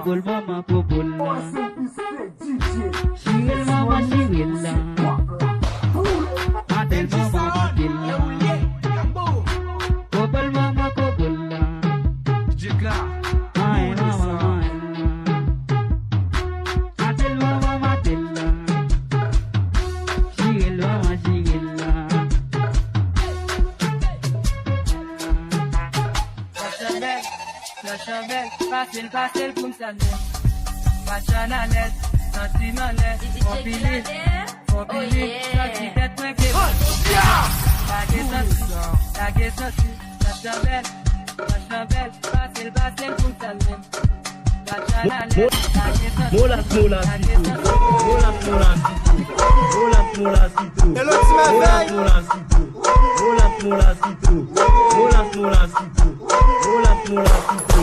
Bubble mama bubble. She will mama she will. Adel mama Adel. Bubble mama bubble. Ay mama Adel mama Adel. She will mama she will. Facile, facile pour me saluer. Fashion à l'aise, sentiment l'aise. Faut filer, sorti d'être moins que la guette sortie, fashion belle, facile, facile pour me saluer. Fashion à l'aise, la guette sortie. Mola, citro.